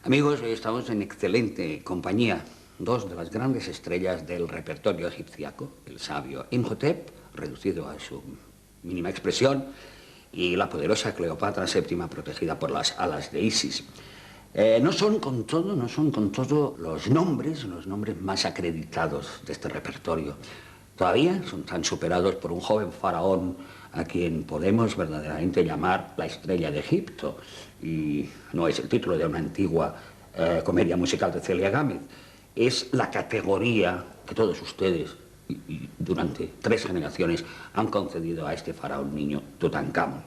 Amigos, hoy estamos en excelente compañía. Dos de las grandes estrellas del repertorio egipciaco, el sabio Imhotep, reducido a su mínima expresión, y la poderosa Cleopatra VII, protegida por las alas de Isis. No son con todo los nombres más acreditados de este repertorio. Todavía están superados por un joven faraón a quien podemos verdaderamente llamar la estrella de Egipto. Y no es el título de una antigua comedia musical de Celia Gámez. Es la categoría que todos ustedes, y durante 3 generaciones, han concedido a este faraón niño, Tutankamón.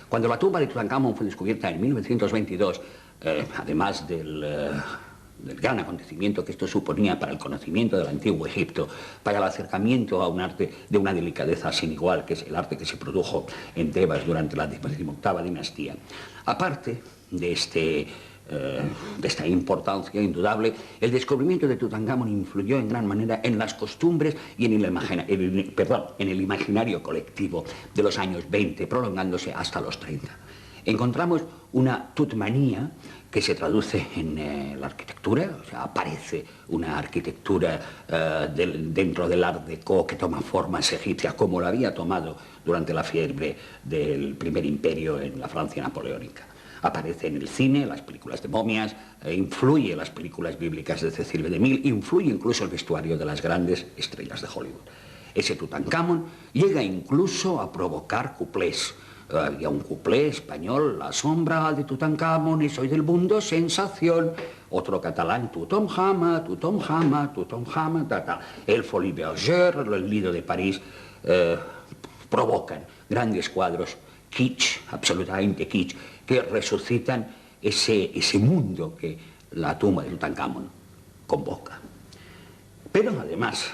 Cuando la tumba de Tutankamón fue descubierta en 1922, además del gran acontecimiento que esto suponía para el conocimiento del antiguo Egipto, para el acercamiento a un arte de una delicadeza sin igual, que es el arte que se produjo en Tebas durante la 18ª dinastía. Aparte de esta importancia indudable, el descubrimiento de Tutankamón influyó en gran manera en las costumbres y en el imaginario colectivo de los años 20, prolongándose hasta los 30. Encontramos una tutmanía que se traduce en la arquitectura, o sea, aparece una arquitectura dentro del Art Déco que toma formas egipcias como lo había tomado durante la fiebre del primer imperio en la Francia napoleónica. Aparece en el cine, las películas de momias, influye en las películas bíblicas de Cecil B. DeMille, influye incluso el vestuario de las grandes estrellas de Hollywood. Ese Tutankamón llega incluso a provocar cuplés. Había un cuplé español, la sombra de Tutankamón y soy del mundo sensación. Otro catalán, Tothom Hama, Tothom Hama, Tothom Hama, el Folie Bergère, el Lido de París, provocan grandes cuadros, kitsch, absolutamente kitsch, que resucitan ese mundo que la tumba de Tutankamón convoca. Pero además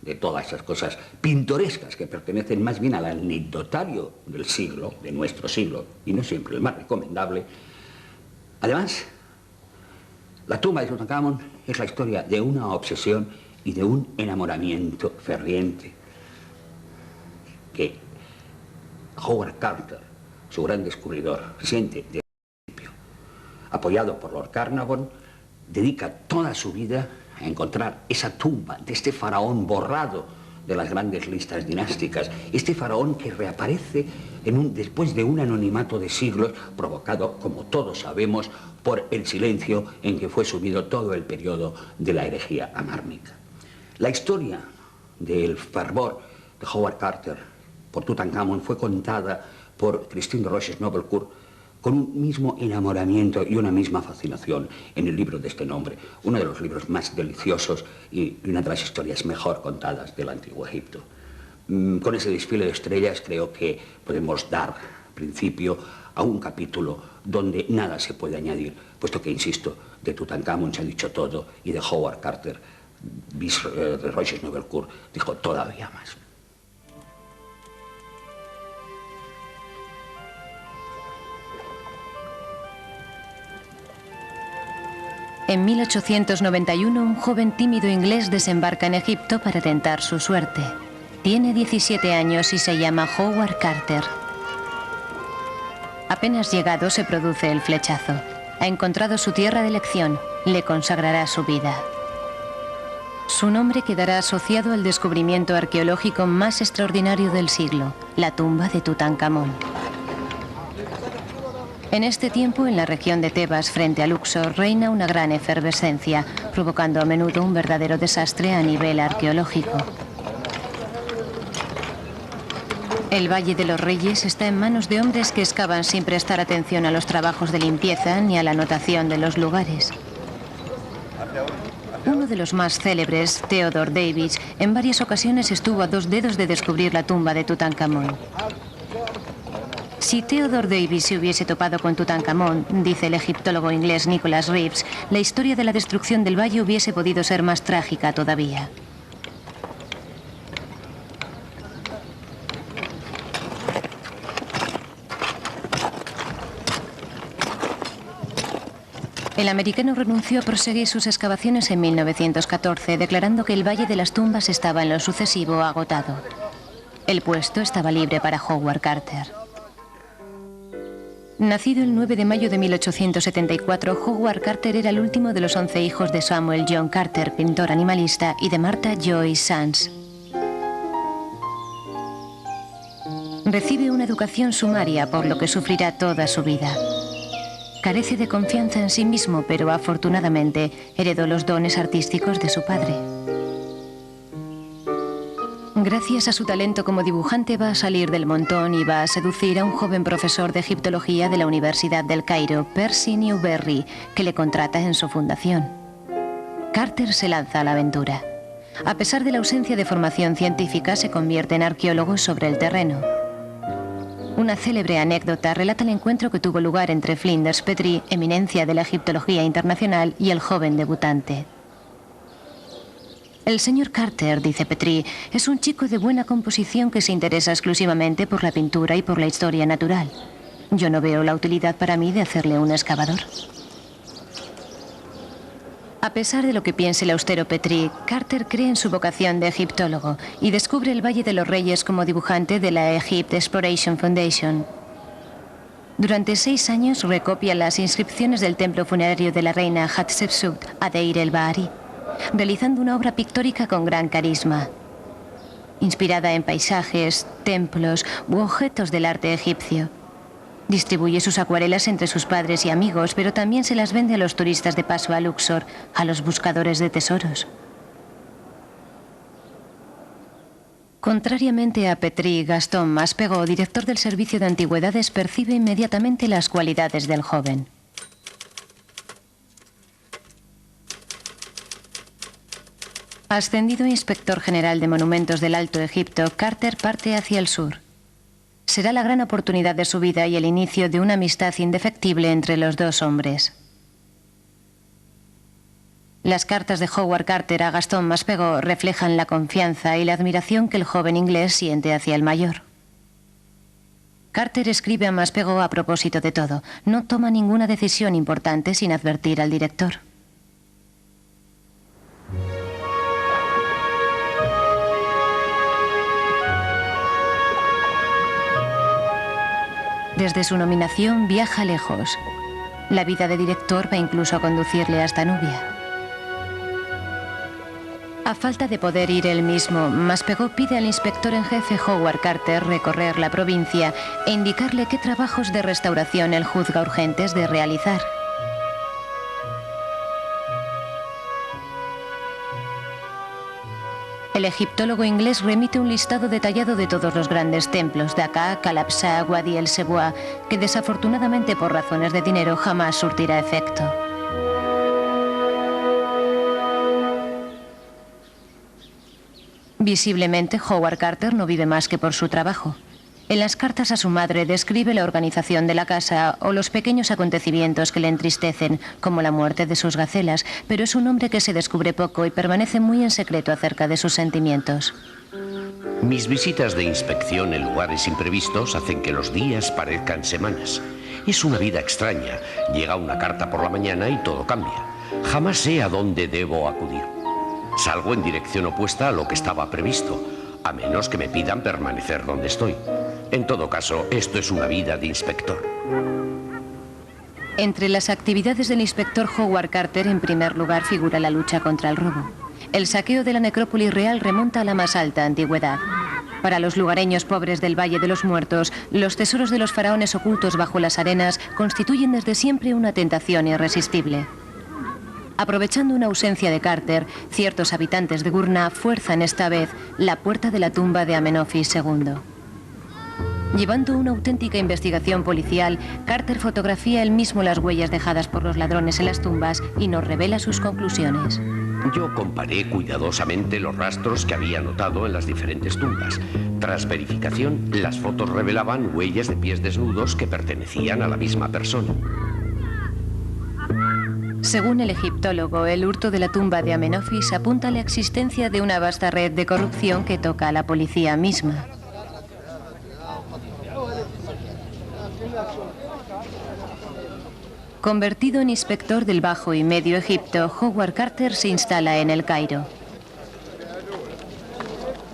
de todas esas cosas pintorescas que pertenecen más bien al anecdotario del siglo, de nuestro siglo, y no siempre el más recomendable, además, la tumba de Tutankamón es la historia de una obsesión y de un enamoramiento ferviente que Howard Carter, su gran descubridor, siente desde el principio. Apoyado por Lord Carnarvon, dedica toda su vida a encontrar esa tumba de este faraón borrado de las grandes listas dinásticas, este faraón que reaparece después de un anonimato de siglos provocado, como todos sabemos, por el silencio en que fue sumido todo el periodo de la herejía amárnica. La historia del fervor de Howard Carter por Tutankamón fue contada por Christine de Roches-Novelcourt con un mismo enamoramiento y una misma fascinación en el libro de este nombre, uno de los libros más deliciosos y una de las historias mejor contadas del antiguo Egipto. Con ese desfile de estrellas creo que podemos dar principio a un capítulo donde nada se puede añadir, puesto que, insisto, de Tutankamón se ha dicho todo y de Howard Carter, de Roches-Novelcourt, dijo todavía más. En 1891, un joven tímido inglés desembarca en Egipto para tentar su suerte. Tiene 17 años y se llama Howard Carter. Apenas llegado se produce el flechazo. Ha encontrado su tierra de elección, le consagrará su vida. Su nombre quedará asociado al descubrimiento arqueológico más extraordinario del siglo, la tumba de Tutankamón. En este tiempo, en la región de Tebas, frente a Luxor, reina una gran efervescencia, provocando a menudo un verdadero desastre a nivel arqueológico. El Valle de los Reyes está en manos de hombres que excavan sin prestar atención a los trabajos de limpieza ni a la anotación de los lugares. Uno de los más célebres, Theodore Davis, en varias ocasiones estuvo a 2 dedos de descubrir la tumba de Tutankamón. Si Theodore Davis se hubiese topado con Tutankamón, dice el egiptólogo inglés Nicholas Reeves, la historia de la destrucción del valle hubiese podido ser más trágica todavía. El americano renunció a proseguir sus excavaciones en 1914, declarando que el Valle de las Tumbas estaba en lo sucesivo agotado. El puesto estaba libre para Howard Carter. Nacido el 9 de mayo de 1874, Howard Carter era el último de los 11 hijos de Samuel John Carter, pintor animalista, y de Martha Joyce Sands. Recibe una educación sumaria, por lo que sufrirá toda su vida. Carece de confianza en sí mismo, pero afortunadamente heredó los dones artísticos de su padre. Gracias a su talento como dibujante va a salir del montón y va a seducir a un joven profesor de egiptología de la Universidad del Cairo, Percy Newberry, que le contrata en su fundación. Carter se lanza a la aventura. A pesar de la ausencia de formación científica, se convierte en arqueólogo sobre el terreno. Una célebre anécdota relata el encuentro que tuvo lugar entre Flinders Petrie, eminencia de la egiptología internacional, y el joven debutante. El señor Carter, dice Petrie, es un chico de buena composición que se interesa exclusivamente por la pintura y por la historia natural. Yo no veo la utilidad para mí de hacerle un excavador. A pesar de lo que piense el austero Petrie, Carter cree en su vocación de egiptólogo y descubre el Valle de los Reyes como dibujante de la Egypt Exploration Foundation. Durante 6 años recopia las inscripciones del templo funerario de la reina Hatshepsut a Deir el-Bahari, realizando una obra pictórica con gran carisma, inspirada en paisajes, templos u objetos del arte egipcio. Distribuye sus acuarelas entre sus padres y amigos, pero también se las vende a los turistas de paso a Luxor, a los buscadores de tesoros. Contrariamente a Petrie, Gaston Maspero, director del Servicio de Antigüedades, percibe inmediatamente las cualidades del joven. Ascendido a inspector general de monumentos del Alto Egipto, Carter parte hacia el sur. Será la gran oportunidad de su vida y el inicio de una amistad indefectible entre los dos hombres. Las cartas de Howard Carter a Gaston Maspero reflejan la confianza y la admiración que el joven inglés siente hacia el mayor. Carter escribe a Maspero a propósito de todo. No toma ninguna decisión importante sin advertir al director. Desde su nominación viaja lejos. La vida de director va incluso a conducirle hasta Nubia. A falta de poder ir él mismo, Maspero pide al inspector en jefe Howard Carter recorrer la provincia e indicarle qué trabajos de restauración él juzga urgentes de realizar. El egiptólogo inglés remite un listado detallado de todos los grandes templos, Dacca, Kalabsha, Wadi el-Sebwa, que desafortunadamente por razones de dinero jamás surtirá efecto. Visiblemente, Howard Carter no vive más que por su trabajo. En las cartas a su madre describe la organización de la casa o los pequeños acontecimientos que le entristecen, como la muerte de sus gacelas, pero es un hombre que se descubre poco y permanece muy en secreto acerca de sus sentimientos. Mis visitas de inspección en lugares imprevistos hacen que los días parezcan semanas. Es una vida extraña. Llega una carta por la mañana y todo cambia. Jamás sé a dónde debo acudir. Salgo en dirección opuesta a lo que estaba previsto, a menos que me pidan permanecer donde estoy. En todo caso, esto es una vida de inspector. Entre las actividades del inspector Howard Carter, en primer lugar, figura la lucha contra el robo. El saqueo de la necrópolis real remonta a la más alta antigüedad. Para los lugareños pobres del Valle de los Muertos, los tesoros de los faraones ocultos bajo las arenas constituyen desde siempre una tentación irresistible. Aprovechando una ausencia de Carter, ciertos habitantes de Gurna fuerzan esta vez la puerta de la tumba de Amenofis II. Llevando una auténtica investigación policial, Carter fotografía él mismo las huellas dejadas por los ladrones en las tumbas y nos revela sus conclusiones. Yo comparé cuidadosamente los rastros que había notado en las diferentes tumbas. Tras verificación, las fotos revelaban huellas de pies desnudos que pertenecían a la misma persona. Según el egiptólogo, el hurto de la tumba de Amenofis apunta a la existencia de una vasta red de corrupción que toca a la policía misma. Convertido en inspector del Bajo y Medio Egipto, Howard Carter se instala en El Cairo.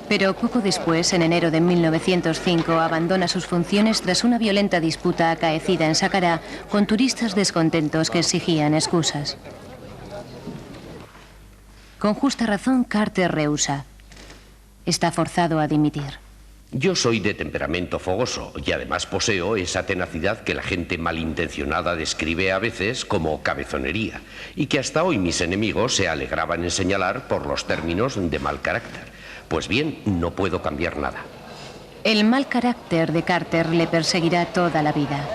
Pero poco después, en enero de 1905, abandona sus funciones tras una violenta disputa acaecida en Saqqarah con turistas descontentos que exigían excusas. Con justa razón, Carter rehúsa. Está forzado a dimitir. Yo soy de temperamento fogoso y además poseo esa tenacidad que la gente malintencionada describe a veces como cabezonería y que hasta hoy mis enemigos se alegraban en señalar por los términos de mal carácter. Pues bien, no puedo cambiar nada. El mal carácter de Carter le perseguirá toda la vida.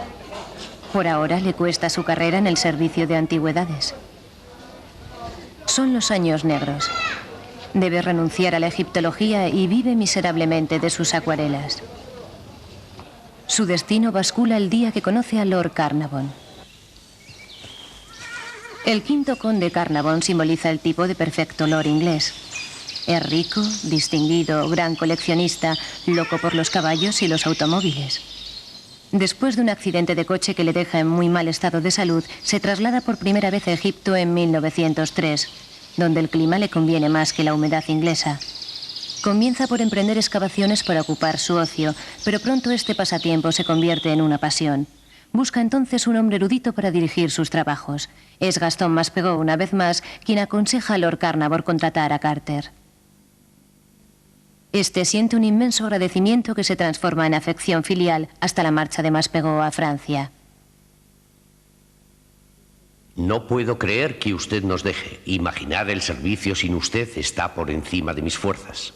Por ahora le cuesta su carrera en el servicio de antigüedades. Son los años negros. Debe renunciar a la egiptología y vive miserablemente de sus acuarelas. Su destino bascula el día que conoce a Lord Carnarvon. El quinto conde Carnarvon simboliza el tipo de perfecto lord inglés. Es rico, distinguido, gran coleccionista, loco por los caballos y los automóviles. Después de un accidente de coche que le deja en muy mal estado de salud, se traslada por primera vez a Egipto en 1903, donde el clima le conviene más que la humedad inglesa. Comienza por emprender excavaciones para ocupar su ocio, pero pronto este pasatiempo se convierte en una pasión. Busca entonces un hombre erudito para dirigir sus trabajos. Es Gastón Maspero, una vez más, quien aconseja a Lord Carnarvon contratar a Carter. Este siente un inmenso agradecimiento que se transforma en afección filial hasta la marcha de Maspero a Francia. No puedo creer que usted nos deje. Imaginar el servicio sin usted está por encima de mis fuerzas.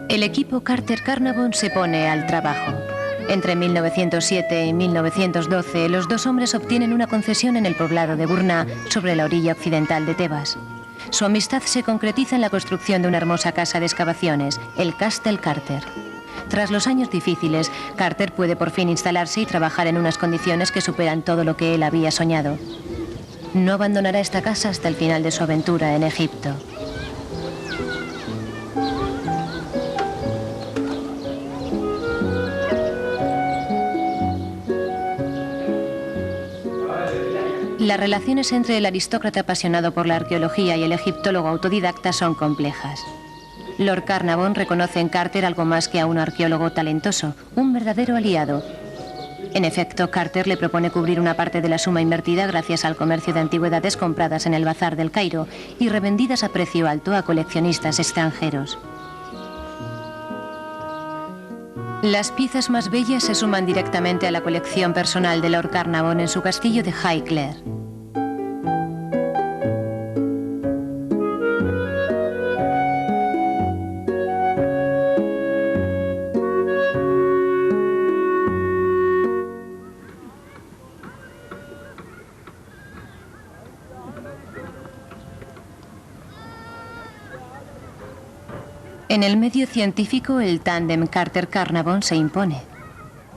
El equipo Carter-Carnarvon se pone al trabajo. Entre 1907 y 1912, los dos hombres obtienen una concesión en el poblado de Gurnah, sobre la orilla occidental de Tebas. Su amistad se concretiza en la construcción de una hermosa casa de excavaciones, el Castle Carter. Tras los años difíciles, Carter puede por fin instalarse y trabajar en unas condiciones que superan todo lo que él había soñado. No abandonará esta casa hasta el final de su aventura en Egipto. Las relaciones entre el aristócrata apasionado por la arqueología y el egiptólogo autodidacta son complejas. Lord Carnarvon reconoce en Carter algo más que a un arqueólogo talentoso, un verdadero aliado. En efecto, Carter le propone cubrir una parte de la suma invertida gracias al comercio de antigüedades compradas en el bazar del Cairo y revendidas a precio alto a coleccionistas extranjeros. Las piezas más bellas se suman directamente a la colección personal de Lord Carnarvon en su castillo de Highclere. En el medio científico, el tándem Carter-Carnarvon se impone.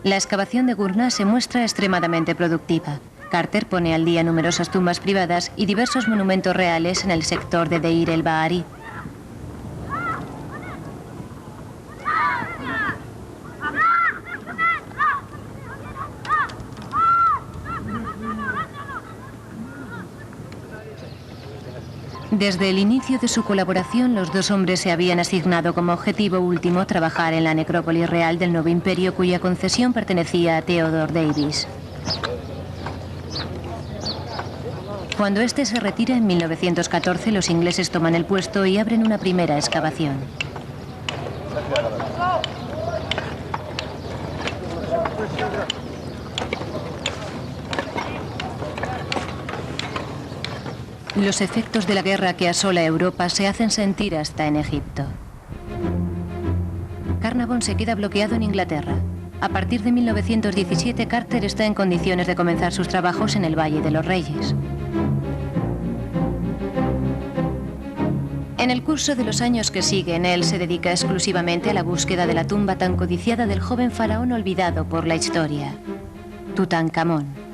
La excavación de Gurnah se muestra extremadamente productiva. Carter pone al día numerosas tumbas privadas y diversos monumentos reales en el sector de Deir el-Bahari. Desde el inicio de su colaboración, los dos hombres se habían asignado como objetivo último trabajar en la necrópolis real del nuevo imperio, cuya concesión pertenecía a Theodore Davis. Cuando este se retira en 1914, los ingleses toman el puesto y abren una primera excavación. Los efectos de la guerra que asola Europa se hacen sentir hasta en Egipto. Carnarvon se queda bloqueado en Inglaterra. A partir de 1917, Carter está en condiciones de comenzar sus trabajos en el Valle de los Reyes. En el curso de los años que siguen, él se dedica exclusivamente a la búsqueda de la tumba tan codiciada del joven faraón olvidado por la historia, Tutankamón.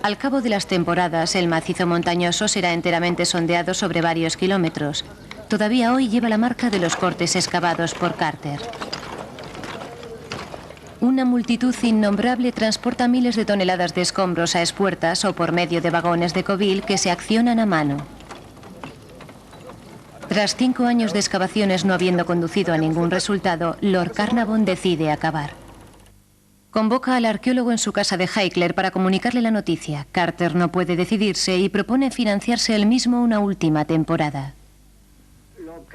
Al cabo de las temporadas, el macizo montañoso será enteramente sondeado sobre varios kilómetros. Todavía hoy lleva la marca de los cortes excavados por Carter. Una multitud innombrable transporta miles de toneladas de escombros a espuertas o por medio de vagones de Coville que se accionan a mano. Tras 5 años de excavaciones no habiendo conducido a ningún resultado, Lord Carnarvon decide acabar. Convoca al arqueólogo en su casa de Highclere para comunicarle la noticia. Carter no puede decidirse y propone financiarse él mismo una última temporada.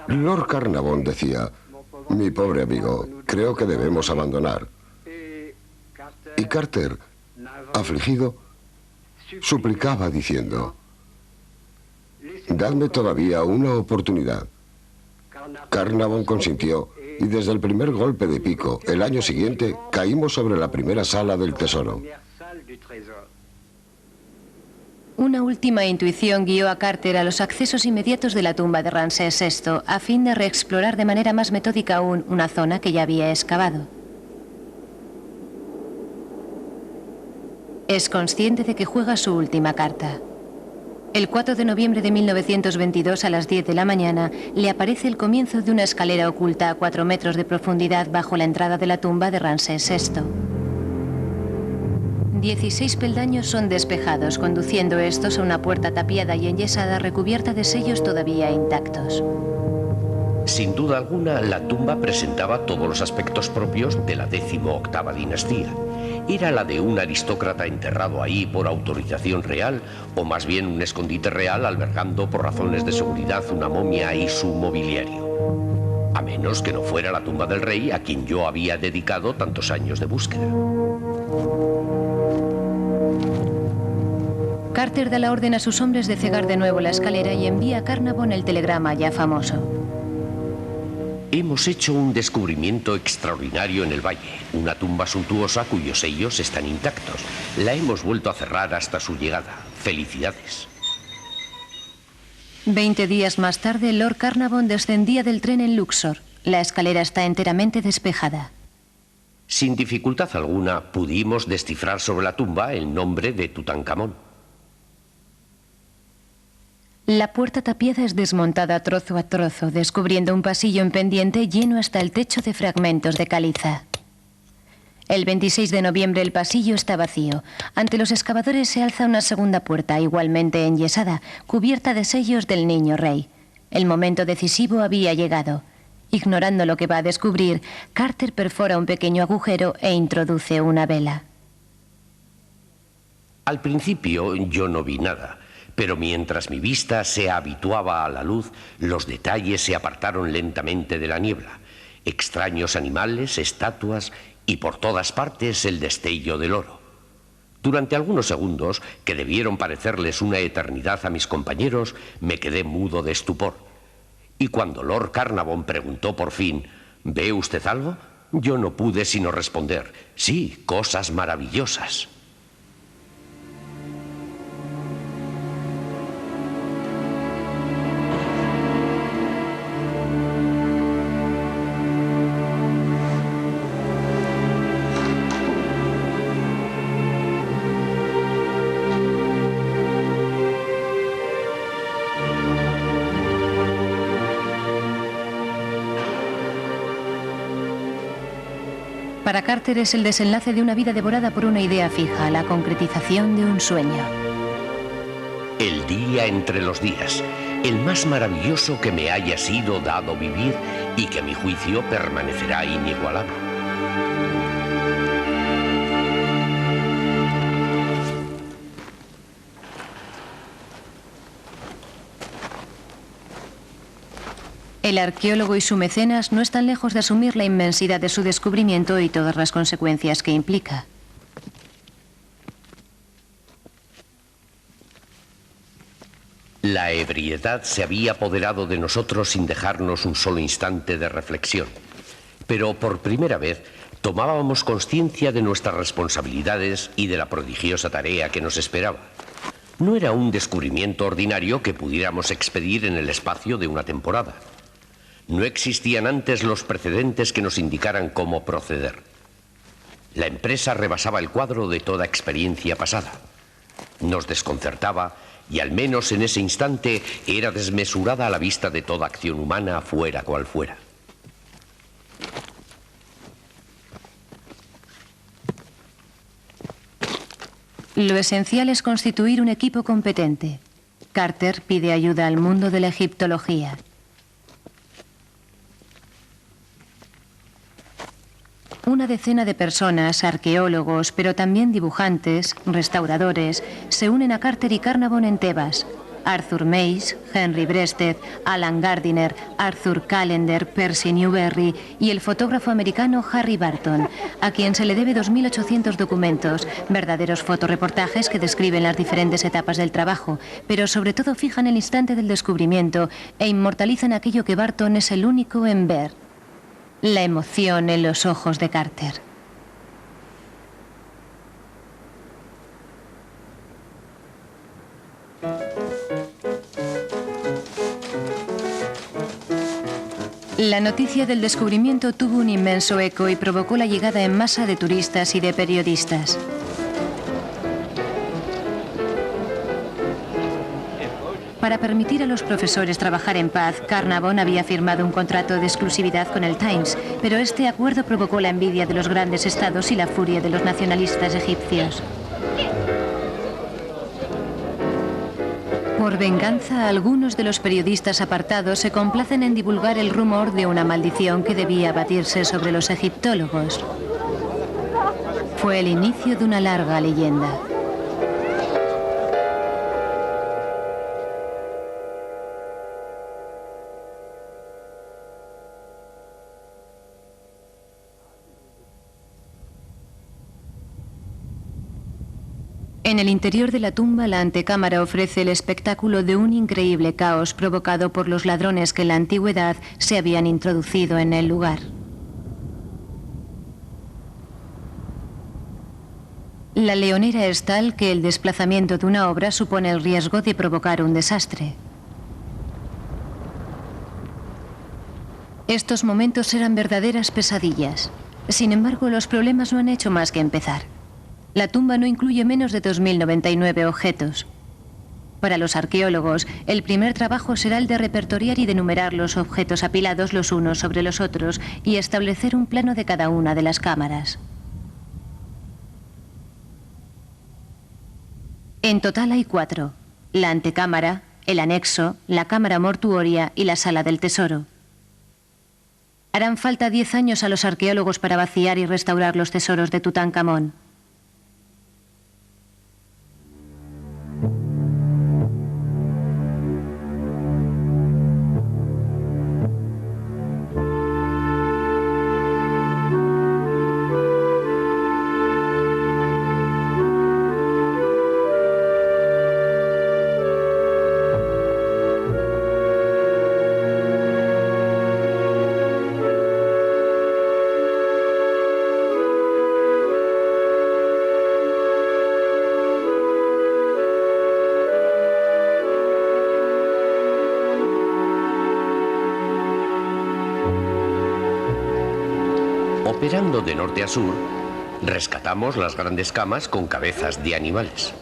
Lord Carnarvon decía: mi pobre amigo, creo que debemos abandonar. Y Carter, afligido, suplicaba diciendo: dadme todavía una oportunidad. Carnarvon consintió y desde el primer golpe de pico, el año siguiente, caímos sobre la primera sala del tesoro. Una última intuición guió a Carter a los accesos inmediatos de la tumba de Ramsés VI, a fin de reexplorar de manera más metódica aún una zona que ya había excavado. Es consciente de que juega su última carta. El 4 de noviembre de 1922 a las 10 de la mañana le aparece el comienzo de una escalera oculta a 4 metros de profundidad bajo la entrada de la tumba de Ramsés VI. 16 peldaños son despejados, conduciendo estos a una puerta tapiada y enyesada recubierta de sellos todavía intactos. Sin duda alguna, la tumba presentaba todos los aspectos propios de la 18ª dinastía. ¿Era la de un aristócrata enterrado ahí por autorización real, o más bien un escondite real albergando por razones de seguridad una momia y su mobiliario? A menos que no fuera la tumba del rey a quien yo había dedicado tantos años de búsqueda. Carter da la orden a sus hombres de cegar de nuevo la escalera y envía a Carnarvon el telegrama ya famoso. Hemos hecho un descubrimiento extraordinario en el valle, una tumba suntuosa cuyos sellos están intactos. La hemos vuelto a cerrar hasta su llegada. ¡Felicidades! 20 días más tarde, Lord Carnarvon descendía del tren en Luxor. La escalera está enteramente despejada. Sin dificultad alguna, pudimos descifrar sobre la tumba el nombre de Tutankamón. La puerta tapiada es desmontada trozo a trozo, descubriendo un pasillo en pendiente lleno hasta el techo de fragmentos de caliza. El 26 de noviembre el pasillo está vacío. Ante los excavadores se alza una segunda puerta, igualmente enyesada, cubierta de sellos del niño rey. El momento decisivo había llegado. Ignorando lo que va a descubrir, Carter perfora un pequeño agujero e introduce una vela. Al principio yo no vi nada. Pero mientras mi vista se habituaba a la luz, los detalles se apartaron lentamente de la niebla. Extraños animales, estatuas y por todas partes el destello del oro. Durante algunos segundos, que debieron parecerles una eternidad a mis compañeros, me quedé mudo de estupor. Y cuando Lord Carnarvon preguntó por fin: ¿ve usted algo?, yo no pude sino responder: sí, cosas maravillosas. Para Carter es el desenlace de una vida devorada por una idea fija, la concretización de un sueño. El día entre los días, el más maravilloso que me haya sido dado vivir y que a mi juicio permanecerá inigualable. El arqueólogo y su mecenas no están lejos de asumir la inmensidad de su descubrimiento y todas las consecuencias que implica. La ebriedad se había apoderado de nosotros sin dejarnos un solo instante de reflexión. Pero por primera vez tomábamos conciencia de nuestras responsabilidades y de la prodigiosa tarea que nos esperaba. No era un descubrimiento ordinario que pudiéramos expedir en el espacio de una temporada. No existían antes los precedentes que nos indicaran cómo proceder. La empresa rebasaba el cuadro de toda experiencia pasada. Nos desconcertaba y al menos en ese instante era desmesurada a la vista de toda acción humana, fuera cual fuera. Lo esencial es constituir un equipo competente. Carter pide ayuda al mundo de la egiptología. Una decena de personas, arqueólogos, pero también dibujantes, restauradores, se unen a Carter y Carnavon en Tebas. Arthur Mace, Henry Breasted, Alan Gardiner, Arthur Callender, Percy Newberry y el fotógrafo americano Harry Barton, a quien se le debe 2.800 documentos, verdaderos fotoreportajes que describen las diferentes etapas del trabajo, pero sobre todo fijan el instante del descubrimiento e inmortalizan aquello que Barton es el único en ver: la emoción en los ojos de Carter. La noticia del descubrimiento tuvo un inmenso eco y provocó la llegada en masa de turistas y de periodistas. Para permitir a los profesores trabajar en paz, Carnavon había firmado un contrato de exclusividad con el Times, pero este acuerdo provocó la envidia de los grandes estados y la furia de los nacionalistas egipcios. Por venganza, algunos de los periodistas apartados se complacen en divulgar el rumor de una maldición que debía abatirse sobre los egiptólogos. Fue el inicio de una larga leyenda. En el interior de la tumba, la antecámara ofrece el espectáculo de un increíble caos provocado por los ladrones que en la antigüedad se habían introducido en el lugar. La leonera es tal que el desplazamiento de una obra supone el riesgo de provocar un desastre. Estos momentos eran verdaderas pesadillas. Sin embargo, los problemas no han hecho más que empezar. La tumba no incluye menos de 2.099 objetos. Para los arqueólogos, el primer trabajo será el de repertoriar y de numerar los objetos apilados los unos sobre los otros y establecer un plano de cada una de las cámaras. En total hay 4: la antecámara, el anexo, la cámara mortuoria y la sala del tesoro. Harán falta 10 años a los arqueólogos para vaciar y restaurar los tesoros de Tutankamón. Operando de norte a sur, rescatamos las grandes camas con cabezas de animales.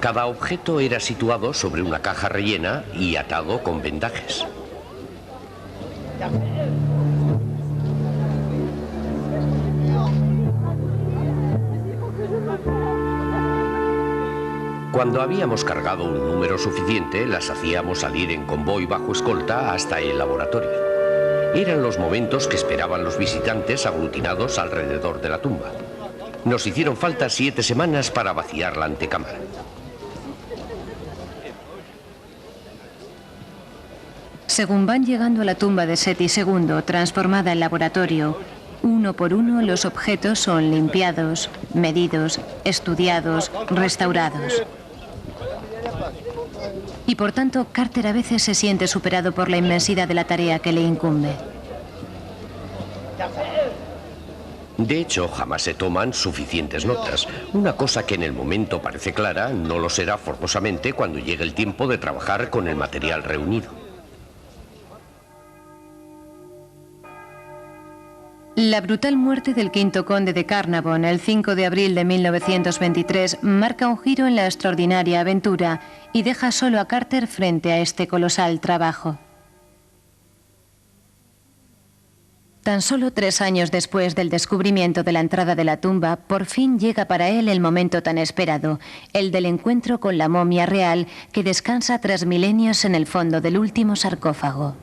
Cada objeto era situado sobre una caja rellena y atado con vendajes. Cuando habíamos cargado un número suficiente, las hacíamos salir en convoy bajo escolta hasta el laboratorio. Eran los momentos que esperaban los visitantes aglutinados alrededor de la tumba. Nos hicieron falta 7 semanas para vaciar la antecámara. Según van llegando a la tumba de Seti II, transformada en laboratorio, uno por uno los objetos son limpiados, medidos, estudiados, restaurados. Y por tanto, Carter a veces se siente superado por la inmensidad de la tarea que le incumbe. De hecho, jamás se toman suficientes notas. Una cosa que en el momento parece clara, no lo será forzosamente cuando llegue el tiempo de trabajar con el material reunido. La brutal muerte del quinto conde de Carnavon el 5 de abril de 1923 marca un giro en la extraordinaria aventura y deja solo a Carter frente a este colosal trabajo. Tan solo 3 años después del descubrimiento de la entrada de la tumba, por fin llega para él el momento tan esperado, el del encuentro con la momia real que descansa tras milenios en el fondo del último sarcófago.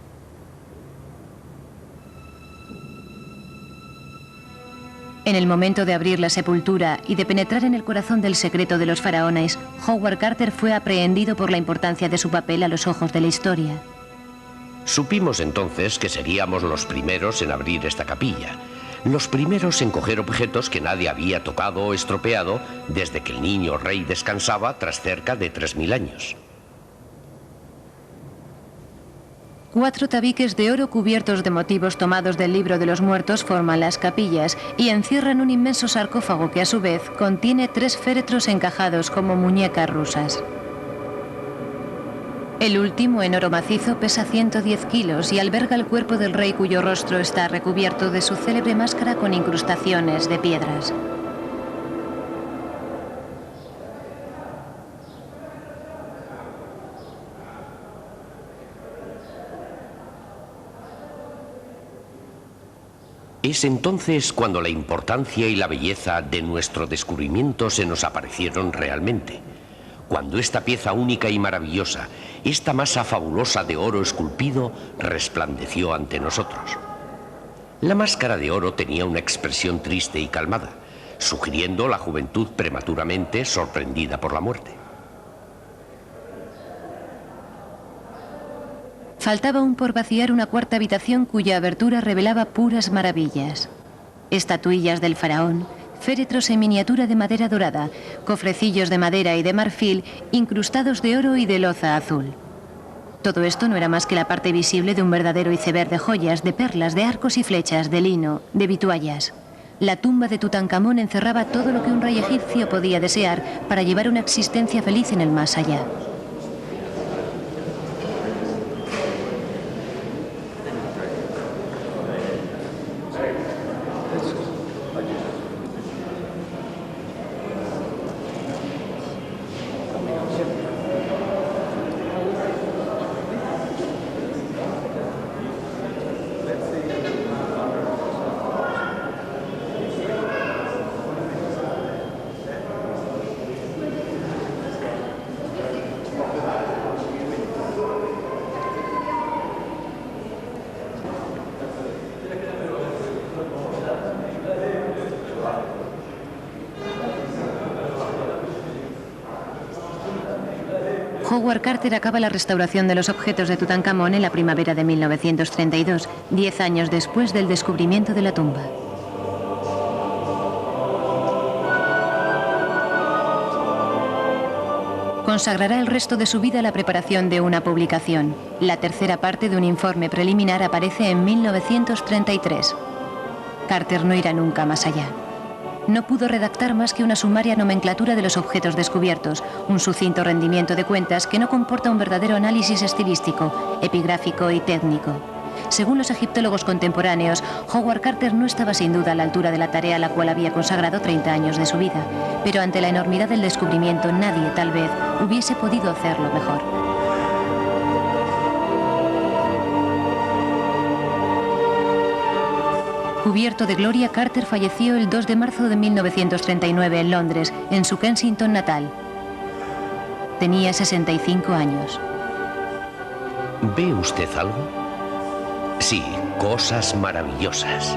En el momento de abrir la sepultura y de penetrar en el corazón del secreto de los faraones, Howard Carter fue aprehendido por la importancia de su papel a los ojos de la historia. Supimos entonces que seríamos los primeros en abrir esta capilla, los primeros en coger objetos que nadie había tocado o estropeado desde que el niño rey descansaba tras cerca de 3000 años. 4 tabiques de oro cubiertos de motivos tomados del libro de los muertos forman las capillas y encierran un inmenso sarcófago que a su vez contiene 3 féretros encajados como muñecas rusas. El último, en oro macizo, pesa 110 kilos y alberga el cuerpo del rey cuyo rostro está recubierto de su célebre máscara con incrustaciones de piedras. Es entonces cuando la importancia y la belleza de nuestro descubrimiento se nos aparecieron realmente. Cuando esta pieza única y maravillosa, esta masa fabulosa de oro esculpido, resplandeció ante nosotros. La máscara de oro tenía una expresión triste y calmada, sugiriendo la juventud prematuramente sorprendida por la muerte. Faltaba aún por vaciar una cuarta habitación cuya abertura revelaba puras maravillas. Estatuillas del faraón, féretros en miniatura de madera dorada, cofrecillos de madera y de marfil incrustados de oro y de loza azul. Todo esto no era más que la parte visible de un verdadero iceberg de joyas, de perlas, de arcos y flechas, de lino, de vituallas. La tumba de Tutankamón encerraba todo lo que un rey egipcio podía desear para llevar una existencia feliz en el más allá. Howard Carter acaba la restauración de los objetos de Tutankamón en la primavera de 1932, 10 años después del descubrimiento de la tumba. Consagrará el resto de su vida a la preparación de una publicación. La tercera parte de un informe preliminar aparece en 1933. Carter no irá nunca más allá. No pudo redactar más que una sumaria nomenclatura de los objetos descubiertos, un sucinto rendimiento de cuentas que no comporta un verdadero análisis estilístico, epigráfico y técnico. Según los egiptólogos contemporáneos, Howard Carter no estaba sin duda a la altura de la tarea a la cual había consagrado 30 años de su vida, pero ante la enormidad del descubrimiento nadie, tal vez, hubiese podido hacerlo mejor. Cubierto de gloria, Carter falleció el 2 de marzo de 1939 en Londres, en su Kensington natal. Tenía 65 años. ¿Ve usted algo? Sí, cosas maravillosas.